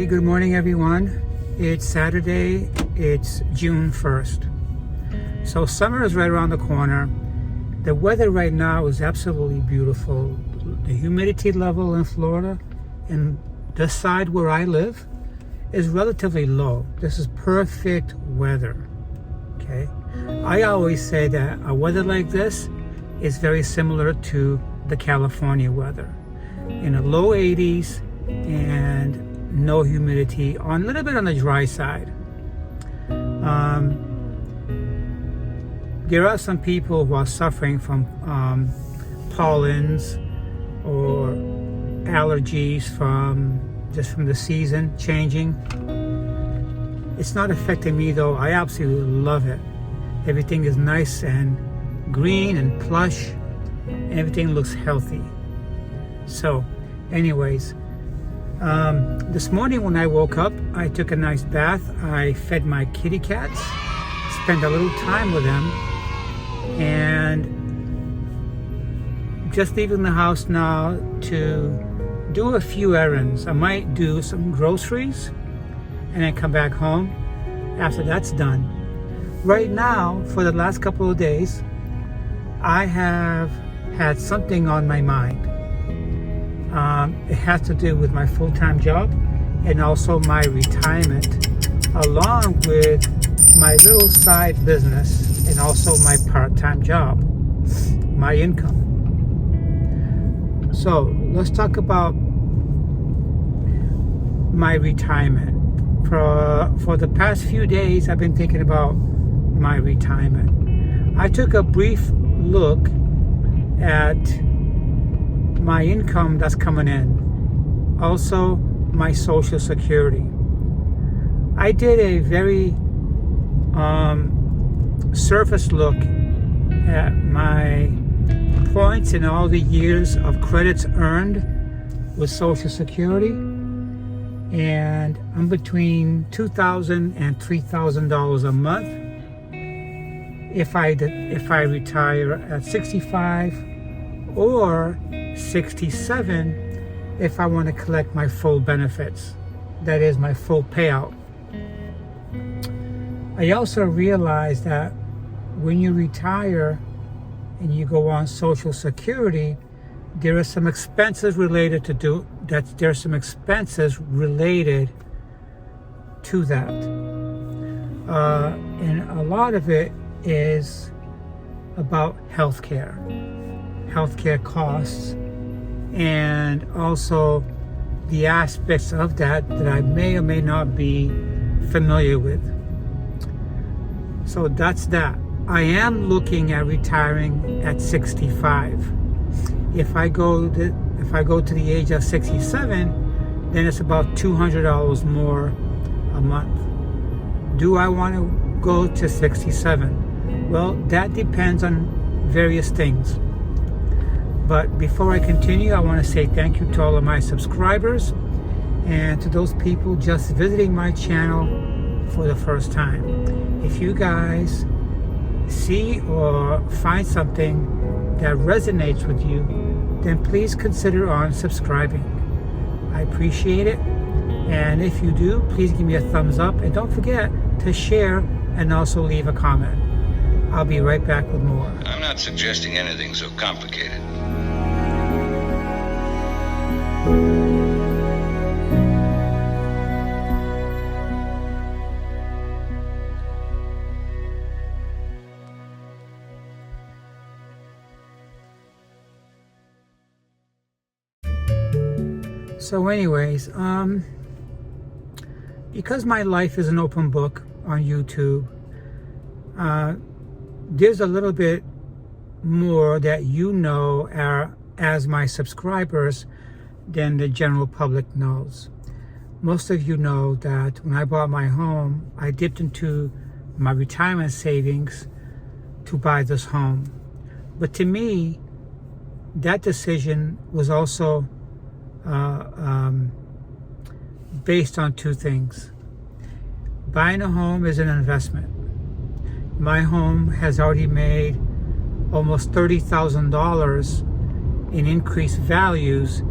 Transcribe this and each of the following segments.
good morning everyone. It's Saturday, it's June 1st. So summer is right around the corner. The weather right now is absolutely beautiful. The humidity level in Florida and this side where I live is relatively low. This is perfect weather, okay? I always say that a weather like this is very similar to the California weather. In the low 80s and no humidity, on a little bit on the dry side. There are some people who are suffering from pollens or allergies from the season changing. It's not affecting me though. I absolutely love it. Everything is nice and green and plush. Everything looks healthy. So anyways, this morning when I woke up, I took a nice bath. I fed my kitty cats, spent a little time with them, and just leaving the house now to do a few errands. I might do some groceries and then come back home after that's done. Right now, for the last couple of days, I have had something on my mind. It has to do with my full-time job and also my retirement, along with my little side business and also my part-time job, my income. So let's talk about my retirement. For the past few days, I've been thinking about my retirement. I took a brief look at my income that's coming in, also my Social Security. I did a very surface look at my points and all the years of credits earned with Social Security, and I'm between $2,000 and $3,000 a month if I retire at 65 or 67 if I want to collect my full benefits, that is my full payout. I also realized that when you retire and you go on Social Security, there are some expenses related to there's some expenses related to that, and a lot of it is about healthcare costs, and also the aspects of that I may or may not be familiar with. So that's that. I am looking at retiring at 65. If I go to the age of 67, then it's about $200 more a month. Do I want to go to 67? Well, that depends on various things. But before I continue, I want to say thank you to all of my subscribers and to those people just visiting my channel for the first time. If you guys see or find something that resonates with you, then please consider on subscribing. I appreciate it. And if you do, please give me a thumbs up, and don't forget to share and also leave a comment. I'll be right back with more. I'm not suggesting anything so complicated. So anyways, because my life is an open book on YouTube, there's a little bit more that you know as my subscribers than the general public knows. Most of you know that when I bought my home, I dipped into my retirement savings to buy this home. But to me, that decision was also based on two things. Buying a home is an investment. My home has already made almost $30,000 in increased values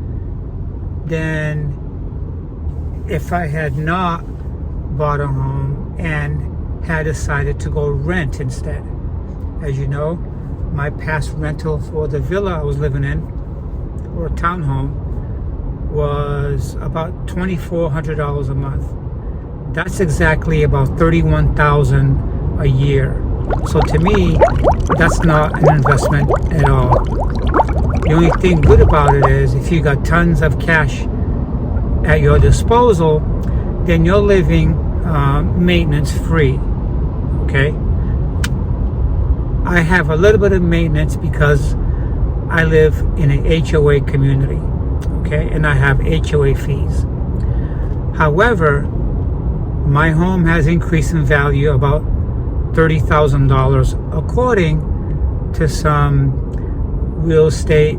than if I had not bought a home and had decided to go rent instead. As you know, my past rental for the villa I was living in, or townhome, was about $2,400 a month. That's exactly about $31,000 a year. So to me, that's not an investment at all. The only thing good about it is if you got tons of cash at your disposal, then you're living maintenance free. Okay? I have a little bit of maintenance because I live in an HOA community. Okay? And I have HOA fees. However, my home has increased in value about $30,000 according to some real estate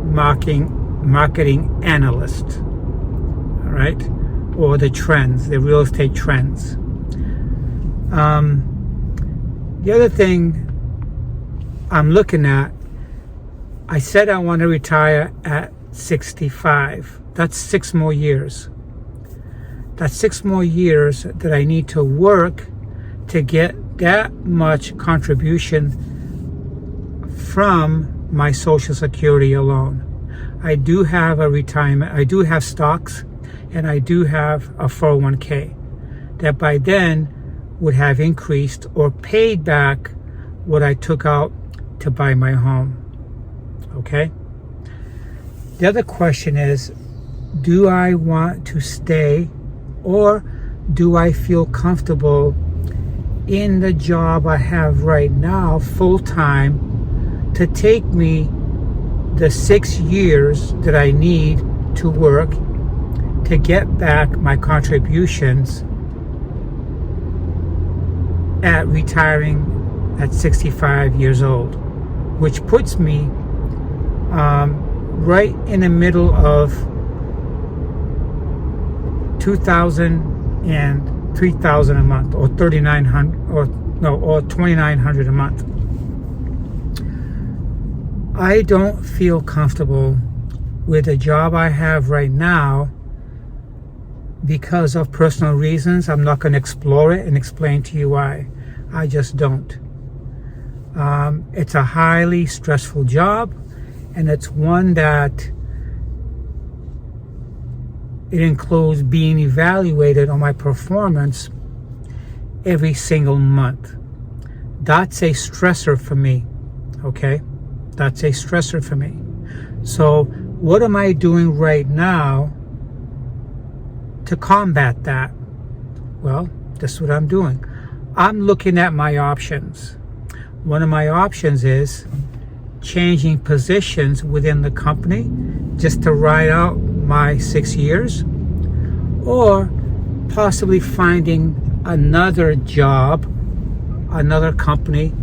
marketing analyst. All right? Or the trends, the real estate trends. The other thing I'm looking at, I said I want to retire at 65. That's 6 more years. That's 6 more years that I need to work to get that much contribution from my Social Security alone. I do have a retirement, I do have stocks, and I do have a 401k that by then would have increased or paid back what I took out to buy my home. Okay? The other question is, do I want to stay, or do I feel comfortable in the job I have right now full-time to take me the 6 years that I need to work to get back my contributions at retiring at 65 years old, which puts me right in the middle of $2,000 and $3,000 a month, or $3,900, or $2,900 a month. I don't feel comfortable with the job I have right now because of personal reasons. I'm not going to explore it and explain to you why. I just don't. It's a highly stressful job, and it's one that it includes being evaluated on my performance every single month. That's a stressor for me, okay? That's a stressor for me. So what am I doing right now to combat that? Well, this is what I'm doing. I'm looking at my options. One of my options is changing positions within the company just to ride out my 6 years, or possibly finding another job, another company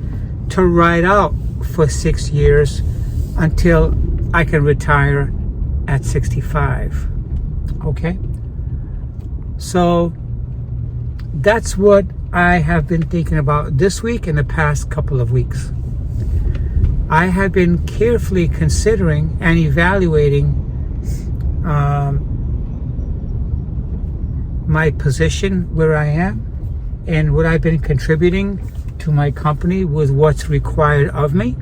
to ride out for 6 years until I can retire at 65. Okay? So that's what I have been thinking about this week and the past couple of weeks. I have been carefully considering and evaluating my position where I am and what I've been contributing to my company with what's required of me.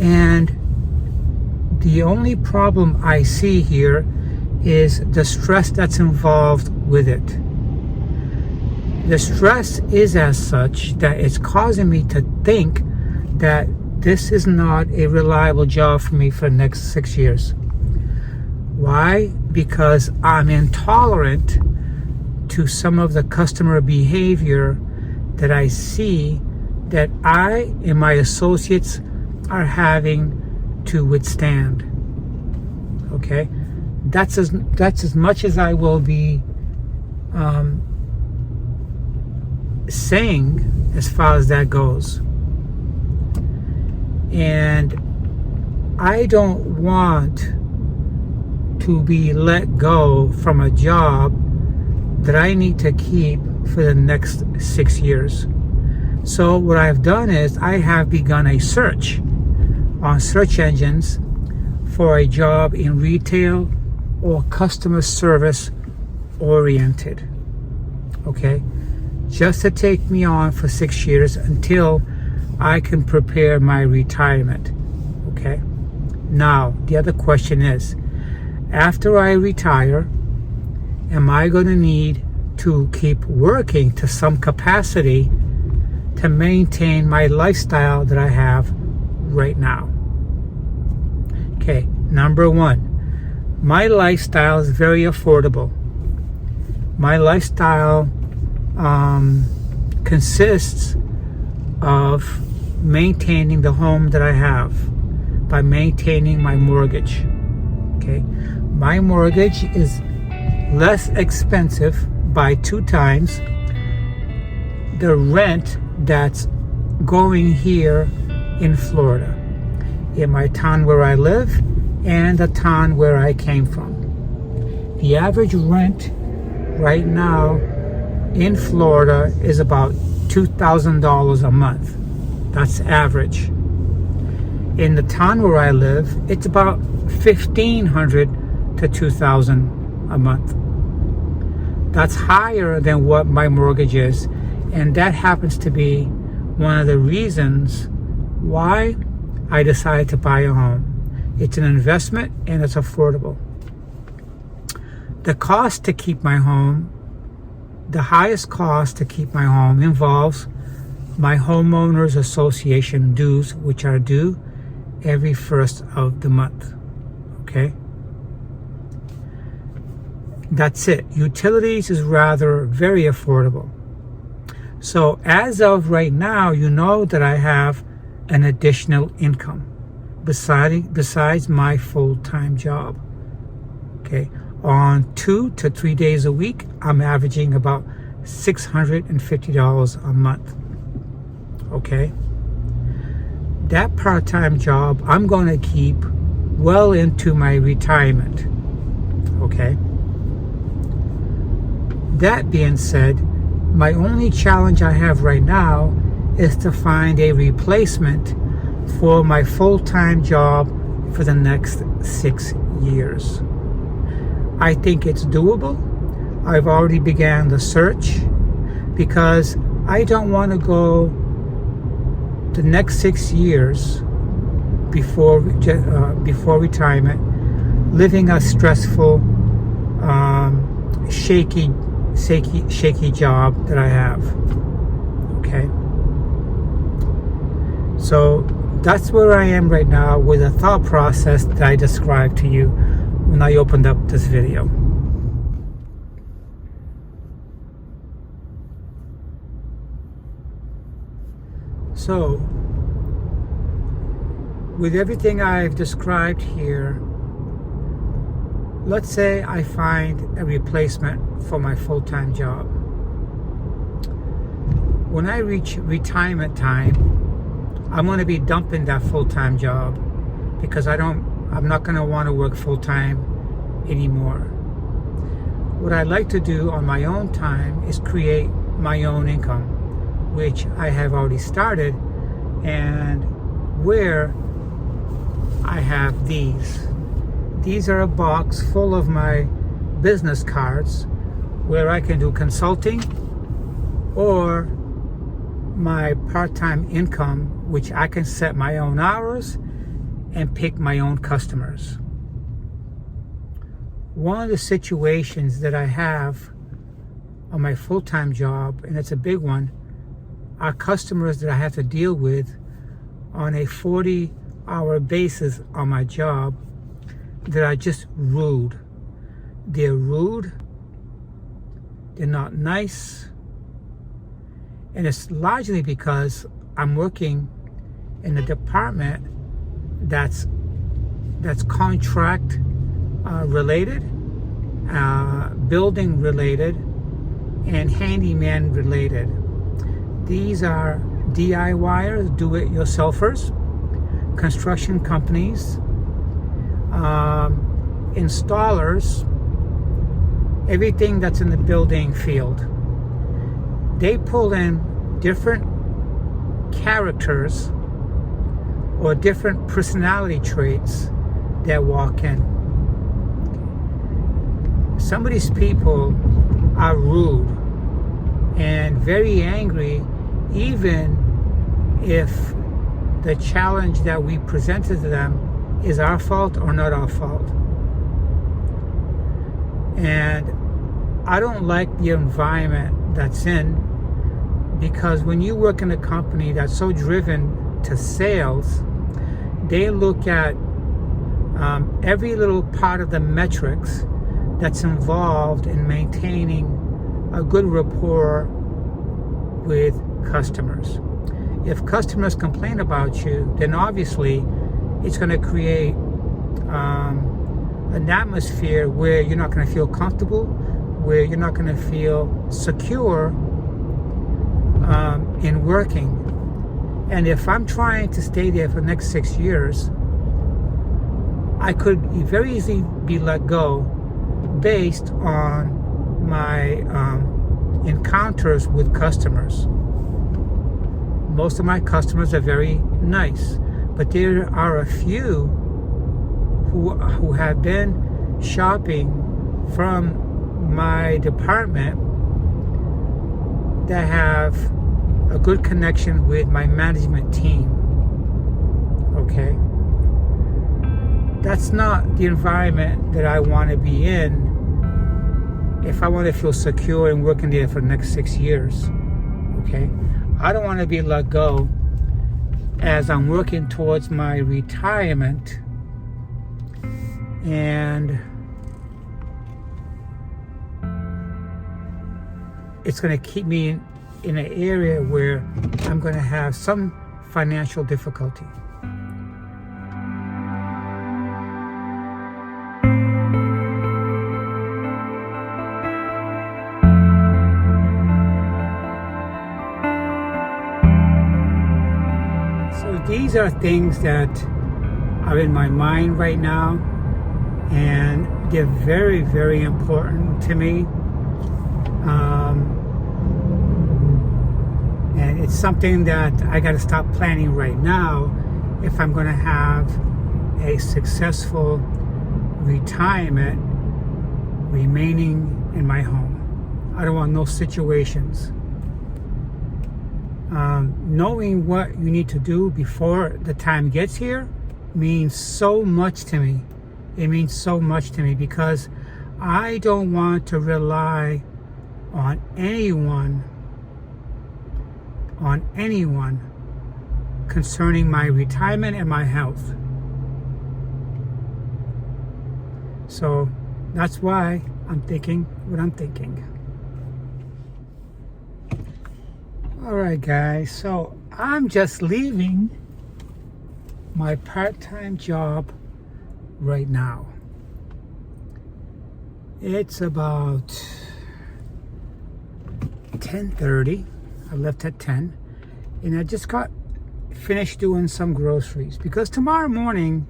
And the only problem I see here is the stress that's involved with it. The stress is as such that it's causing me to think that this is not a reliable job for me for the next 6 years. Why? Because I'm intolerant to some of the customer behavior that I see that I and my associates are having to withstand. Okay? That's as much as I will be saying as far as that goes. And I don't want to be let go from a job that I need to keep for the next 6 years. So what I've done is I have begun a search on search engines for a job in retail or customer service oriented, okay? Just to take me on for 6 years until I can prepare my retirement, okay? Now, the other question is, after I retire, am I going to need to keep working to some capacity to maintain my lifestyle that I have right now? Okay, number one, my lifestyle is very affordable. My lifestyle consists of maintaining the home that I have by maintaining my mortgage. Okay, my mortgage is less expensive by 2 times the rent that's going here in Florida, in my town where I live and the town where I came from. The average rent right now in Florida is about $2,000 a month. That's average. In the town where I live, it's about $1,500 to $2,000 a month. That's higher than what my mortgage is, and that happens to be one of the reasons why I decided to buy a home. It's an investment and it's affordable. The cost to keep my home, the highest cost to keep my home involves my homeowners association dues, which are due every first of the month. Okay? That's it. Utilities is rather very affordable. So as of right now, you know that I have an additional income besides my full-time job. Okay? On 2 to 3 days a week, I'm averaging about $650 a month. Okay? That part-time job I'm going to keep well into my retirement. Okay? That being said, my only challenge I have right now is to find a replacement for my full-time job for the next 6 years. I think it's doable. I've already began the search because I don't want to go the next 6 years before retirement living a stressful, shaky job that I have. Okay, so that's where I am right now with the thought process that I described to you when I opened up this video. So with everything I've described here, let's say I find a replacement for my full-time job. When I reach retirement time, I'm going to be dumping that full-time job because I'm not going to want to work full-time anymore. What I like to do on my own time is create my own income, which I have already started, and where I have these. These are a box full of my business cards where I can do consulting or my part-time income, which I can set my own hours and pick my own customers. One of the situations that I have on my full-time job, and it's a big one, are customers that I have to deal with on a 40-hour basis on my job that are just rude. They're rude, they're not nice, and it's largely because I'm working in a department that's contract related, building related, and handyman related. These are DIYers, do-it-yourselfers, construction companies, installers, everything that's in the building field. They pull in different characters or different personality traits that walk in. some of these people are rude and very angry, even if the challenge that we presented to them is our fault or not our fault. And I don't like the environment that's in, because when you work in a company that's so driven to sales, they look at every little part of the metrics that's involved in maintaining a good rapport with customers. If customers complain about you, then obviously it's going to create an atmosphere where you're not going to feel comfortable, where you're not going to feel secure in working. And if I'm trying to stay there for the next 6 years, I could very easily be let go based on my encounters with customers. Most of my customers are very nice, but there are a few who have been shopping from my department that have a good connection with my management team. Okay? That's not the environment that I want to be in if I want to feel secure and working there for the next 6 years. Okay? I don't want to be let go as I'm working towards my retirement, and it's going to keep me in an area where I'm going to have some financial difficulty. So these are things that are in my mind right now, and they're very, very important to me. And it's something that I got to stop planning right now if I'm going to have a successful retirement remaining in my home. I don't want no situations. Knowing what you need to do before the time gets here means so much to me. It means so much to me because I don't want to rely on anyone concerning my retirement and my health. So that's why I'm thinking what I'm thinking. All right, guys, so I'm just leaving my part-time job right now. It's about 10:30. I left at 10, and I just got finished doing some groceries because tomorrow morning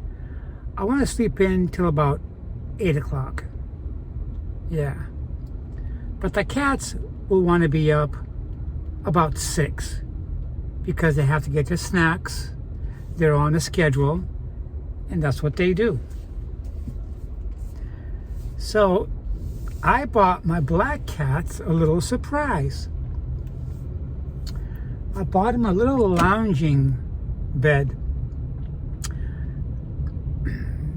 I want to sleep in till about 8 o'clock. Yeah, but the cats will want to be up about 6 because they have to get their snacks. They're on a schedule, and that's what they do. So I bought my black cats a little surprise. I bought them a little lounging bed.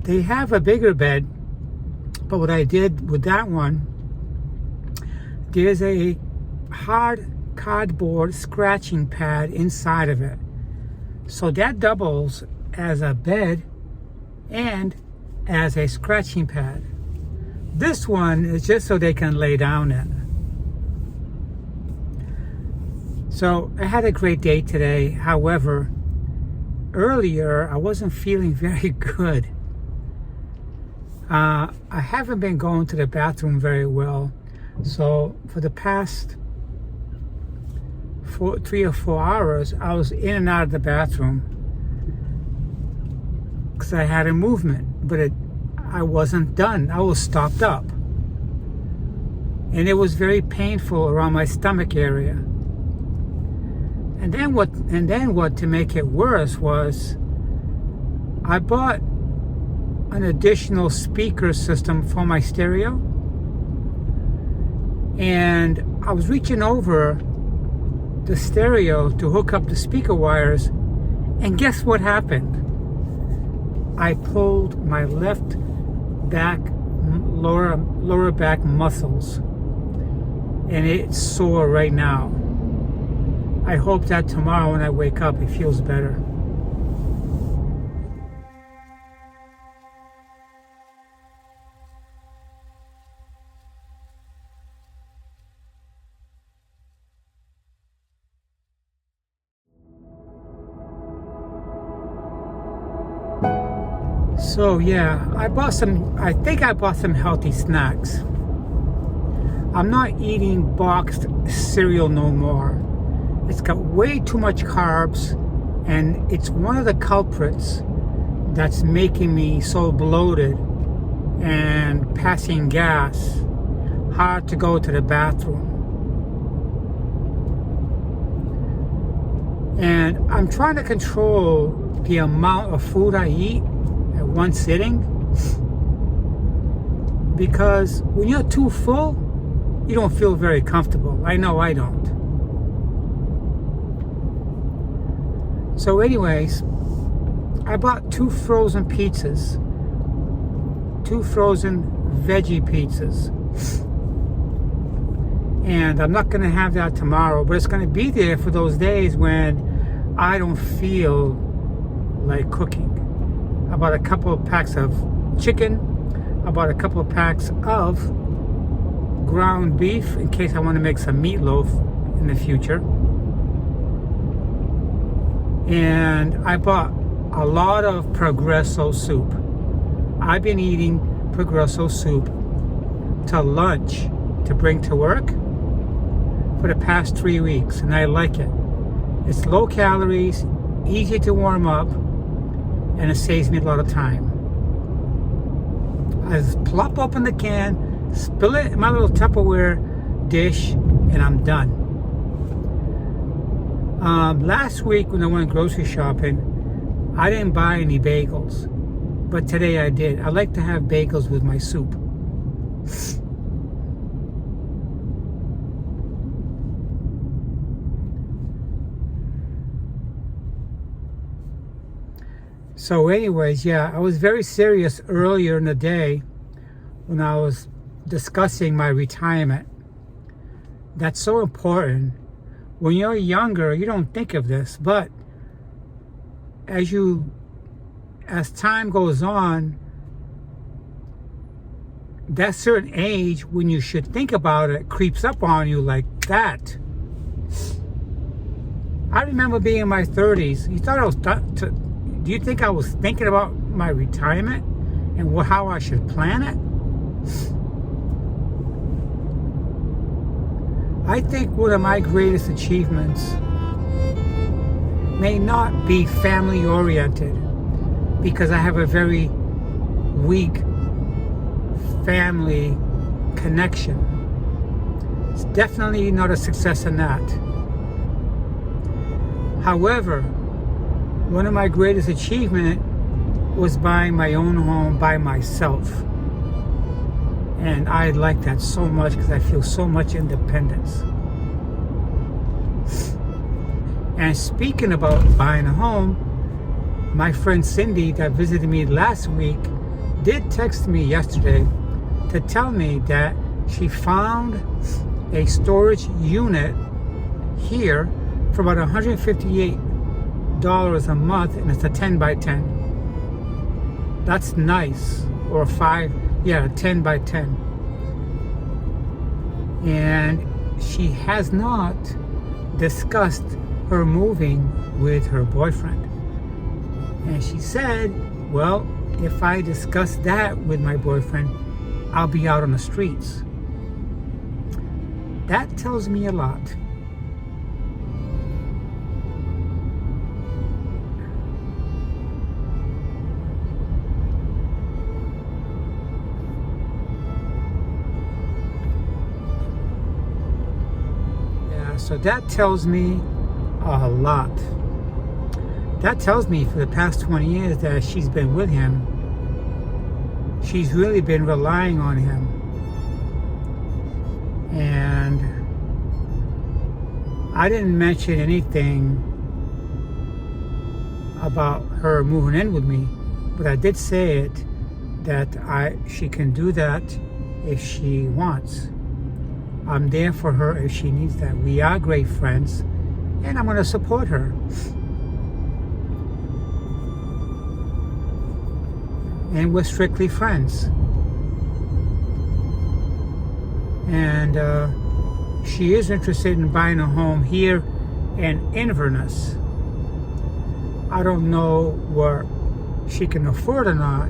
They have a bigger bed, but what I did with that one, there's a hard cardboard scratching pad inside of it. So that doubles as a bed and as a scratching pad. This one is just so they can lay down in. So I had a great day today. However, earlier I wasn't feeling very good. I haven't been going to the bathroom very well. So for the past 3 or 4 hours, I was in and out of the bathroom because I had a movement, but I wasn't done. I was stopped up. And it was very painful around my stomach area. And then what to make it worse was I bought an additional speaker system for my stereo, And I was reaching over the stereo to hook up the speaker wires, and guess what happened? I pulled my left back, lower back muscles, and it's sore right now. I hope that tomorrow when I wake up it feels better. So yeah, I think I bought some healthy snacks. I'm not eating boxed cereal no more. It's got way too much carbs, and it's one of the culprits that's making me so bloated and passing gas, hard to go to the bathroom. And I'm trying to control the amount of food I eat at one sitting, because when you're too full, you don't feel very comfortable. I know I don't. So anyways, I bought 2 frozen pizzas, 2 frozen veggie pizzas. And I'm not going to have that tomorrow, but it's going to be there for those days when I don't feel like cooking. I bought a couple of packs of chicken. I bought a couple of packs of ground beef in case I want to make some meatloaf in the future. And I bought a lot of Progresso soup. I've been eating Progresso soup to lunch to bring to work for the past 3 weeks, and I like it. It's low calories, easy to warm up, and it saves me a lot of time. I just plop open the can, spill it in my little Tupperware dish, and I'm done. Last week when I went grocery shopping, I didn't buy any bagels, but today I did. I like to have bagels with my soup. So anyways, yeah, I was very serious earlier in the day when I was discussing my retirement. That's so important. When you're younger, you don't think of this, but as time goes on, that certain age when you should think about it creeps up on you like that. I remember being in my 30s. Do you think I was thinking about my retirement and how I should plan it? I think one of my greatest achievements may not be family oriented, because I have a very weak family connection. It's definitely not a success in that. However, one of my greatest achievements was buying my own home by myself. And I like that so much because I feel so much independence. And speaking about buying a home, my friend Cindy that visited me last week did text me yesterday to tell me that she found a storage unit here for about $158 a month, and it's a 10 by 10. That's nice. Or 10 by 10. And she has not discussed her moving with her boyfriend. And she said, well, if I discuss that with my boyfriend, I'll be out on the streets. That tells me a lot. So that tells me a lot. That tells me for the past 20 years that she's been with him, she's really been relying on him. And I didn't mention anything about her moving in with me, but I did say it that she can do that if she wants. I'm there for her if she needs that. We are great friends, and I'm going to support her. And we're strictly friends. And she is interested in buying a home here in Inverness. I don't know what she can afford or not.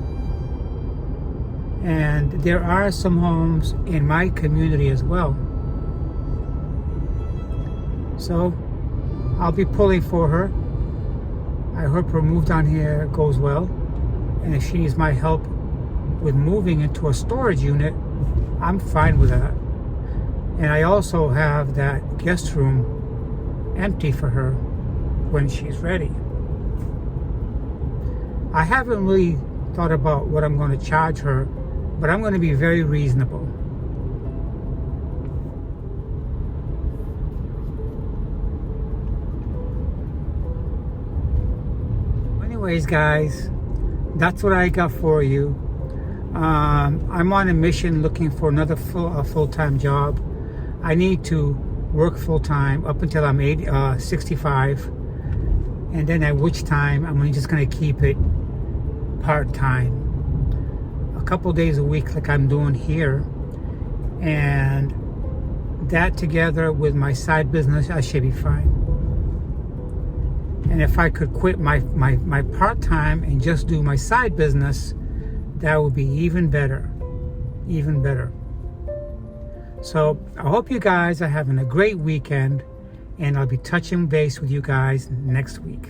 And there are some homes in my community as well. So I'll be pulling for her. I hope her move down here goes well. And if she needs my help with moving into a storage unit, I'm fine with that. And I also have that guest room empty for her when she's ready. I haven't really thought about what I'm going to charge her, but I'm going to be very reasonable. Anyways, guys, that's what I got for you. I'm on a mission looking for another full-time job. I need to work full-time up until I'm 65, and then at which time I'm just going to keep it part-time, a couple days a week like I'm doing here, and that together with my side business, I should be fine. And if I could quit my part-time and just do my side business, that would be even better. So I hope you guys are having a great weekend, and I'll be touching base with you guys next week.